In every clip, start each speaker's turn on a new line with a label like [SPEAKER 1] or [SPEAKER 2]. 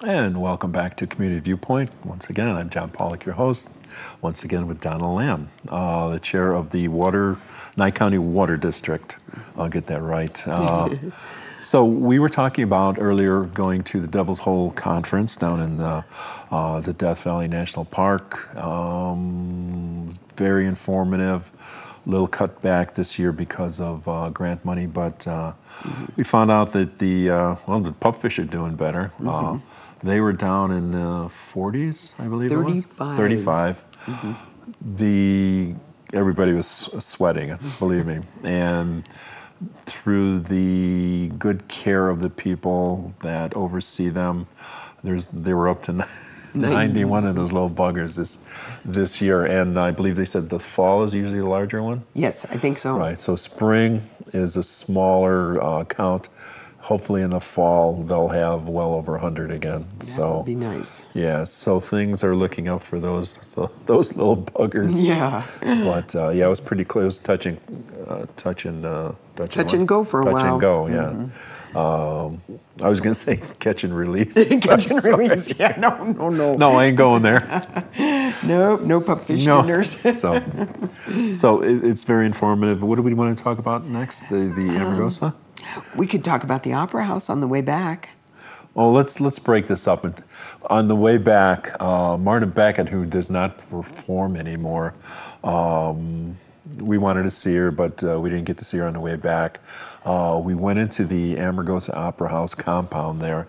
[SPEAKER 1] And welcome back to Community Viewpoint. Once again, I'm John Pollock, your host. Once again with Donna Lamm, the chair of the Nye County Water District. I'll get that right. So we were talking about earlier going to the Devil's Hole Conference down in the Death Valley National Park. Very informative. Little cutback this year because of grant money, but we found out that the pupfish are doing better. They were down in the 40s, I believe
[SPEAKER 2] 35.
[SPEAKER 1] 35. Everybody was sweating, believe me. And through the good care of the people that oversee them, they were up to 91 of those little buggers this year. And I believe they said the fall is usually the larger one.
[SPEAKER 2] Yes, I think so.
[SPEAKER 1] Right, so spring is a smaller count. Hopefully in the fall they'll have well over 100 again.
[SPEAKER 2] That would be nice.
[SPEAKER 1] Yeah, so things are looking up for those little buggers.
[SPEAKER 2] Yeah.
[SPEAKER 1] But it was pretty close. It was touch and
[SPEAKER 2] go for a while.
[SPEAKER 1] Touch and go, yeah. I was going to say catch and release.
[SPEAKER 2] Catch and release. Yeah, no.
[SPEAKER 1] No, I ain't going there.
[SPEAKER 2] No pupfish dinners.
[SPEAKER 1] So it's very informative. What do we want to talk about next? The Amargosa?
[SPEAKER 2] We could talk about the Opera House on the way back.
[SPEAKER 1] Oh, let's break this up. On the way back, Marta Beckett, who does not perform anymore, we wanted to see her, but we didn't get to see her on the way back. We went into the Amargosa Opera House compound there,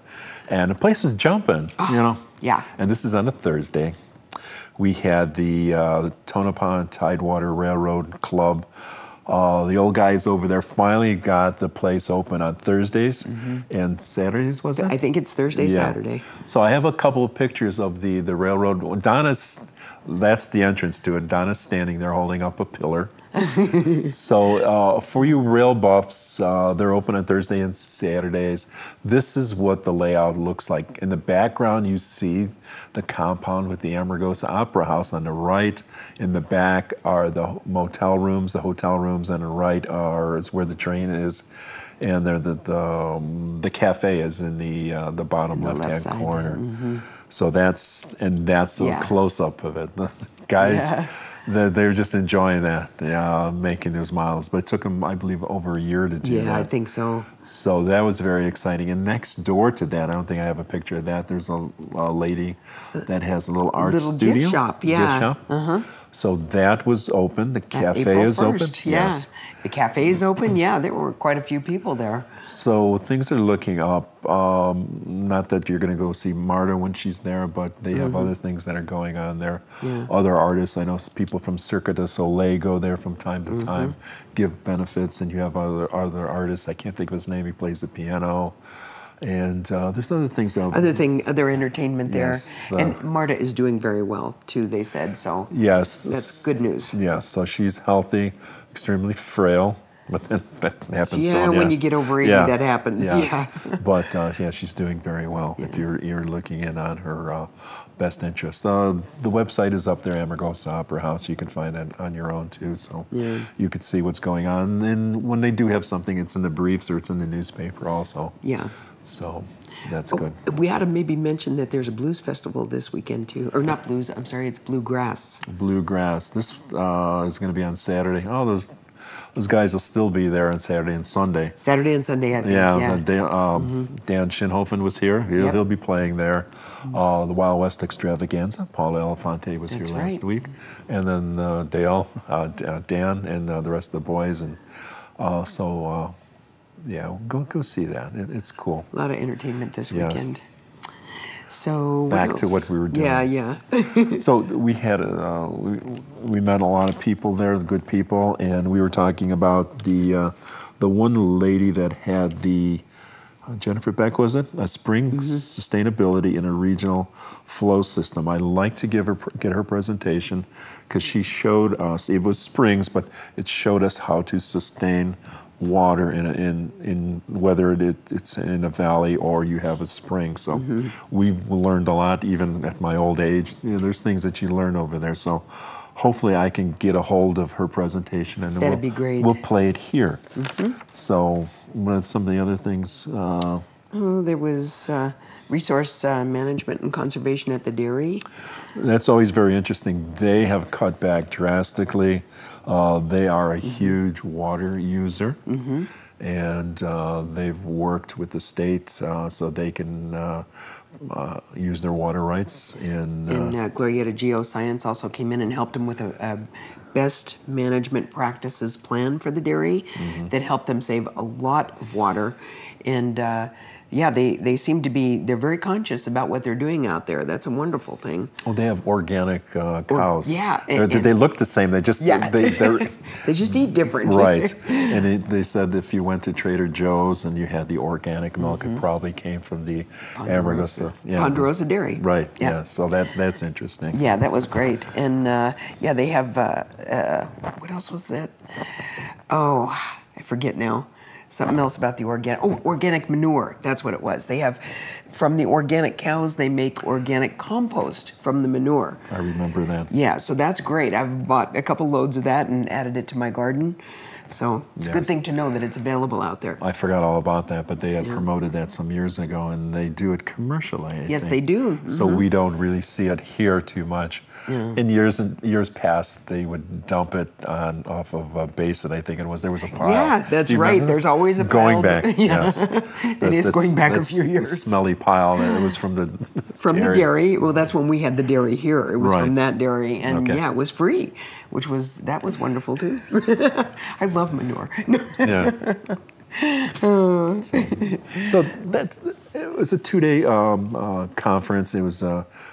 [SPEAKER 1] and the place was jumping,
[SPEAKER 2] Yeah.
[SPEAKER 1] And this is on a Thursday. We had the Tonopah Tidewater Railroad Club. The old guys over there finally got the place open on Thursdays and Saturdays, was it?
[SPEAKER 2] I think it's Thursday, Saturday.
[SPEAKER 1] So I have a couple of pictures of the railroad. That's the entrance to it. Donna's standing there holding up a pillar. So for you rail buffs, they're open on Thursday and Saturdays. This is what the layout looks like. In the background, you see the compound with the Amargosa Opera House on the right. In the back are the motel rooms, the hotel rooms. On the right is where the train is. And there the cafe is in the bottom left-hand corner. So that's a close-up of it. The guys, they're just enjoying that, making those models. But it took them, I believe, over a year to do that.
[SPEAKER 2] Yeah, I think so.
[SPEAKER 1] So that was very exciting. And next door to that, I don't think I have a picture of that, there's a lady that has a little art studio.
[SPEAKER 2] Gift shop, yeah.
[SPEAKER 1] Gift shop. So that was open. The cafe
[SPEAKER 2] April
[SPEAKER 1] is
[SPEAKER 2] 1st,
[SPEAKER 1] open.
[SPEAKER 2] Yeah.
[SPEAKER 1] Yes.
[SPEAKER 2] The cafe is open. Yeah, there were quite a few people there.
[SPEAKER 1] So things are looking up. Not that you're going to go see Marta when she's there, but they have other things that are going on there.
[SPEAKER 2] Yeah.
[SPEAKER 1] Other artists, I know people from Cirque du Soleil go there from time to time, give benefits, and you have other artists. I can't think of his name. He plays the piano. And there's other things.
[SPEAKER 2] Other entertainment there.
[SPEAKER 1] Yes,
[SPEAKER 2] and Marta is doing very well, too, they said. So
[SPEAKER 1] yes,
[SPEAKER 2] that's good news.
[SPEAKER 1] Yes, so she's healthy, extremely frail. But then that happens to
[SPEAKER 2] when you get over 80, that happens.
[SPEAKER 1] Yes.
[SPEAKER 2] Yeah.
[SPEAKER 1] But she's doing very well if you're looking in on her best interest. The website is up there, Amargosa Opera House. You can find that on your own too, so you could see what's going on. And when they do have something, it's in the briefs or it's in the newspaper also.
[SPEAKER 2] Yeah.
[SPEAKER 1] So that's good.
[SPEAKER 2] We ought to maybe mention that there's a blues festival this weekend too. Or not blues, I'm sorry, it's bluegrass.
[SPEAKER 1] Bluegrass. This is going to be on Saturday. Oh, those guys will still be there on Saturday and Sunday.
[SPEAKER 2] Saturday and Sunday, I think.
[SPEAKER 1] Dan Schinhofen was here. He'll be playing there. The Wild West Extravaganza. Paul Elefante was here last week. And then Dan, and the rest of the boys. And go see that. It's cool.
[SPEAKER 2] A lot of entertainment this weekend. So
[SPEAKER 1] back to what we were doing.
[SPEAKER 2] Yeah.
[SPEAKER 1] So we had we met a lot of people there, good people, and we were talking about the one lady that had the Jennifer Beck, was it? A spring sustainability in a regional flow system. I'd like to get her presentation because she showed us, it was springs, but it showed us how to sustain water in whether it's in a valley or you have a spring. So we've learned a lot, even at my old age. There's things that you learn over there. So hopefully I can get a hold of her presentation, and
[SPEAKER 2] that'd be great.
[SPEAKER 1] We'll play it here. So some of the other things.
[SPEAKER 2] Oh, there was resource management and conservation at the dairy.
[SPEAKER 1] That's always very interesting. They have cut back drastically. They are a huge water user, and they've worked with the state so they can use their water rights in.
[SPEAKER 2] And Glorieta Geoscience also came in and helped them with a best management practices plan for the dairy that helped them save a lot of water. And yeah, they seem to be, they're very conscious about what they're doing out there. That's a wonderful thing.
[SPEAKER 1] Oh, they have organic cows.
[SPEAKER 2] Yeah.
[SPEAKER 1] They look the same. They just,
[SPEAKER 2] Yeah.
[SPEAKER 1] they're,
[SPEAKER 2] They just eat different.
[SPEAKER 1] right. And they said if you went to Trader Joe's and you had the organic milk, it probably came from the Ponderosa.
[SPEAKER 2] Ponderosa Dairy.
[SPEAKER 1] Right, yeah. So that's interesting.
[SPEAKER 2] Yeah, that was great. And yeah, they have, what else was that? Oh, I forget now. Something else about the organic manure. That's what it was. They have, from the organic cows, they make organic compost from the manure.
[SPEAKER 1] I remember that.
[SPEAKER 2] Yeah, so that's great. I've bought a couple loads of that and added it to my garden. So it's a good thing to know that it's available out there.
[SPEAKER 1] I forgot all about that, but they had promoted that some years ago, and they do it commercially. I
[SPEAKER 2] Yes,
[SPEAKER 1] think.
[SPEAKER 2] they do.
[SPEAKER 1] So we don't really see it here too much. In years past, they would dump it off of a basin. I think it was. There was a pile.
[SPEAKER 2] Yeah, that's
[SPEAKER 1] Do you
[SPEAKER 2] right.
[SPEAKER 1] remember?
[SPEAKER 2] There's always a pile.
[SPEAKER 1] Going back. Yes,
[SPEAKER 2] It is going back a few
[SPEAKER 1] that's
[SPEAKER 2] years.
[SPEAKER 1] a smelly pile. It was from the
[SPEAKER 2] the dairy. Well, that's when we had the dairy here. It was
[SPEAKER 1] Right.
[SPEAKER 2] from that dairy, and
[SPEAKER 1] Okay.
[SPEAKER 2] yeah, it was free, that was wonderful too. I love manure.
[SPEAKER 1] Yeah. So it was a 2-day conference. It was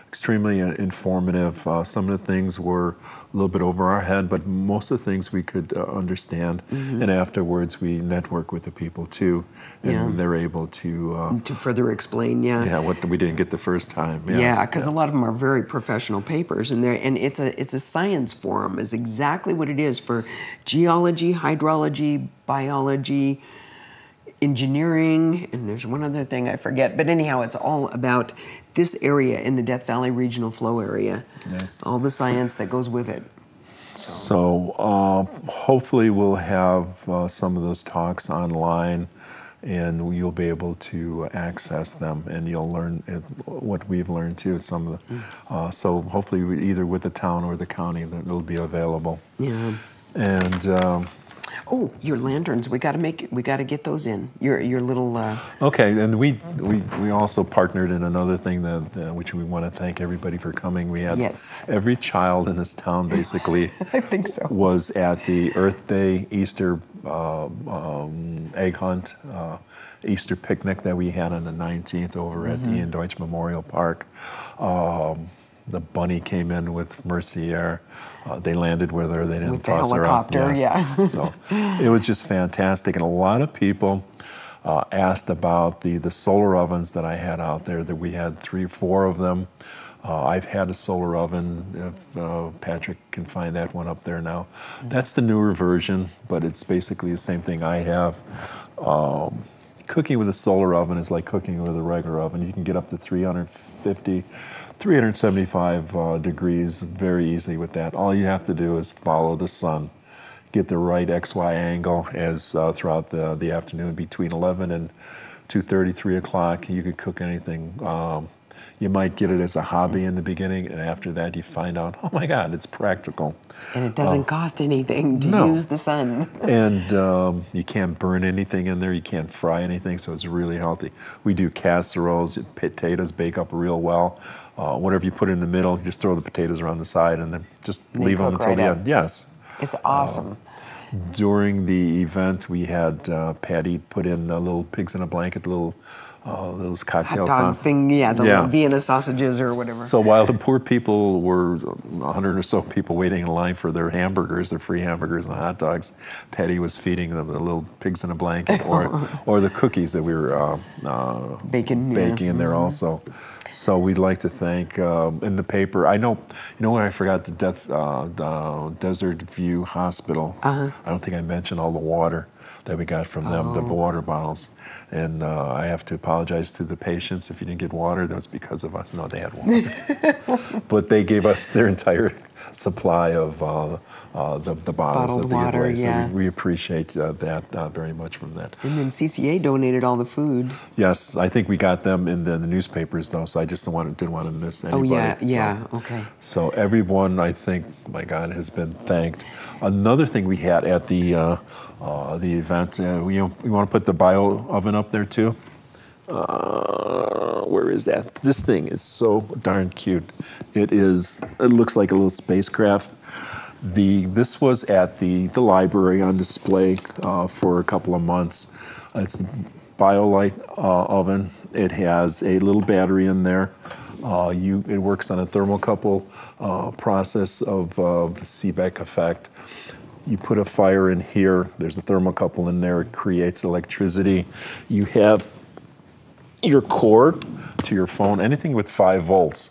[SPEAKER 1] extremely informative. Some of the things were a little bit over our head, but most of the things we could understand. And afterwards, we network with the people too, and they're able to
[SPEAKER 2] To further explain,
[SPEAKER 1] what we didn't get the first time.
[SPEAKER 2] Yeah, because a lot of them are very professional papers, and it's a science forum is exactly what it is for geology, hydrology, biology, engineering, and there's one other thing I forget. But anyhow, it's all about this area in the Death Valley Regional Flow Area.
[SPEAKER 1] Nice.
[SPEAKER 2] All the science that goes with it.
[SPEAKER 1] So hopefully we'll have some of those talks online, and you'll be able to access them, and you'll learn what we've learned too. Some of the so hopefully either with the town or the county that it'll be available.
[SPEAKER 2] Yeah.
[SPEAKER 1] And
[SPEAKER 2] Oh, your lanterns. We got to get those in. Your little.
[SPEAKER 1] okay, and we also partnered in another thing that which we want to thank everybody for coming. We had every child in this town basically
[SPEAKER 2] I think so.
[SPEAKER 1] was at the Earth Day Easter egg hunt, Easter picnic that we had on the 19th over at the Ian Deutsch Memorial Park. The bunny came in with Mercier. They landed with her. They didn't
[SPEAKER 2] With the
[SPEAKER 1] toss her up.
[SPEAKER 2] helicopter, yeah.
[SPEAKER 1] So it was just fantastic, and a lot of people asked about the solar ovens that I had out there. That we had 3 or 4 of them. I've had a solar oven. If Patrick can find that one up there now, that's the newer version, but it's basically the same thing I have. Cooking with a solar oven is like cooking with a regular oven. You can get up to 350, 375 degrees very easily with that. All you have to do is follow the sun. Get the right XY angle as throughout the afternoon between 11 and 2:30, 3 o'clock. You could cook anything. You might get it as a hobby in the beginning, and after that you find out, oh my God, it's practical.
[SPEAKER 2] And it doesn't cost anything to use the sun.
[SPEAKER 1] And you can't burn anything in there. You can't fry anything, so it's really healthy. We do casseroles. Potatoes bake up real well. Whatever you put in the middle, just throw the potatoes around the side, and then just leave them until the end. Yes.
[SPEAKER 2] It's awesome.
[SPEAKER 1] During the event, we had Patty put in little pigs in a blanket, those cocktail
[SPEAKER 2] Hot dog
[SPEAKER 1] sauce
[SPEAKER 2] thing, the Vienna sausages or whatever.
[SPEAKER 1] So while the poor people were 100 or so people waiting in line for their hamburgers, their free hamburgers and hot dogs, Patty was feeding them the little pigs in a blanket or the cookies that we were baking in there also. So we'd like to thank in the paper. I know, when I forgot the Desert View Hospital. I don't think I mentioned all the water that we got from them, the water bottles. And I have to apologize to the patients if you didn't get water. That was because of us. No, they had water. But they gave us their entire supply of the bottles
[SPEAKER 2] Bottled
[SPEAKER 1] that they
[SPEAKER 2] water,
[SPEAKER 1] give away.
[SPEAKER 2] yeah.
[SPEAKER 1] So we appreciate that very much from that.
[SPEAKER 2] And then CCA donated all the food.
[SPEAKER 1] Yes, I think we got them in the newspapers though, so I just didn't want to miss anybody.
[SPEAKER 2] Oh yeah,
[SPEAKER 1] So,
[SPEAKER 2] yeah, okay.
[SPEAKER 1] So everyone, I think, my God, has been thanked. Another thing we had at the event, we want to put the bio oven up there too. Where is that? This thing is so darn cute. It looks like a little spacecraft. This was at the library on display for a couple of months. It's a BioLite oven. It has a little battery in there. It works on a thermocouple process of the Seebeck effect. You put a fire in here. There's a thermocouple in there. It creates electricity. You have your cord to your phone, anything with 5 volts.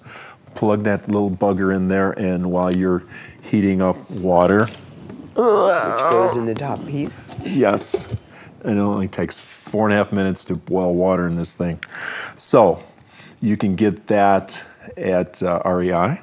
[SPEAKER 1] Plug that little bugger in there, and while you're heating up water,
[SPEAKER 2] Which goes in the top piece.
[SPEAKER 1] yes, and it only takes 4.5 minutes to boil water in this thing. So you can get that at REI,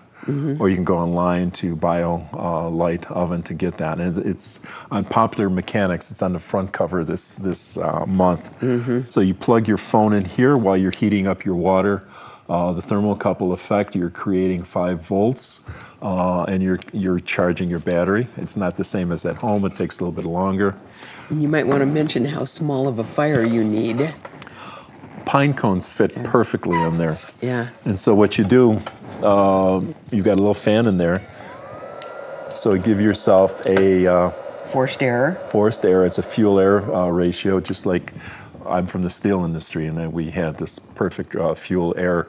[SPEAKER 1] or you can go online to BioLite Oven to get that. And it's on Popular Mechanics. It's on the front cover this month. So you plug your phone in here while you're heating up your water. The thermocouple effect, you're creating 5 volts, and you're charging your battery. It's not the same as at home. It takes a little bit longer.
[SPEAKER 2] And you might want to mention how small of a fire you need.
[SPEAKER 1] Pine cones fit perfectly in there.
[SPEAKER 2] Yeah.
[SPEAKER 1] And so what you do, you've got a little fan in there. So give yourself a
[SPEAKER 2] Forced air.
[SPEAKER 1] forced air. It's a fuel-air ratio, just like I'm from the steel industry, and we had this perfect fuel-air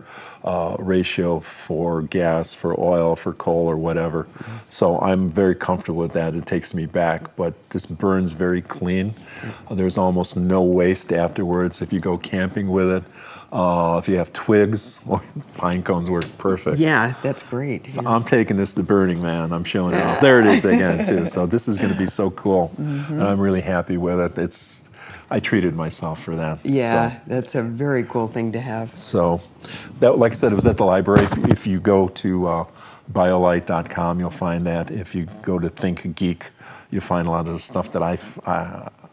[SPEAKER 1] ratio for gas, for oil, for coal, or whatever. So I'm very comfortable with that. It takes me back, but this burns very clean. There's almost no waste afterwards if you go camping with it. If you have twigs, pine cones work perfect.
[SPEAKER 2] Yeah, that's great.
[SPEAKER 1] So
[SPEAKER 2] Yeah.
[SPEAKER 1] I'm taking this to Burning Man. I'm showing it off. There it is again, too. So this is going to be so cool, and I'm really happy with it. I treated myself for that.
[SPEAKER 2] Yeah, that's a very cool thing to have.
[SPEAKER 1] So that, like I said, it was at the library. If you go to biolite.com, you'll find that. If you go to Think Geek, you'll find a lot of the stuff that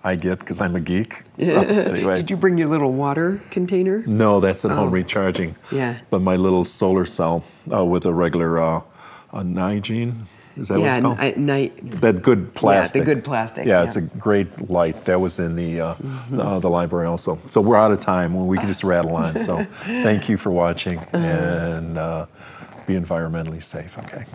[SPEAKER 1] I get because I'm a geek. So anyway.
[SPEAKER 2] Did you bring your little water container?
[SPEAKER 1] No, that's at home recharging.
[SPEAKER 2] Yeah.
[SPEAKER 1] But my little solar cell with a regular a Nigene, is that what it's called? That good plastic.
[SPEAKER 2] Yeah, the good plastic.
[SPEAKER 1] Yeah, it's a great light. That was in the library also. So we're out of time. We can just rattle on. So thank you for watching, and be environmentally safe, okay?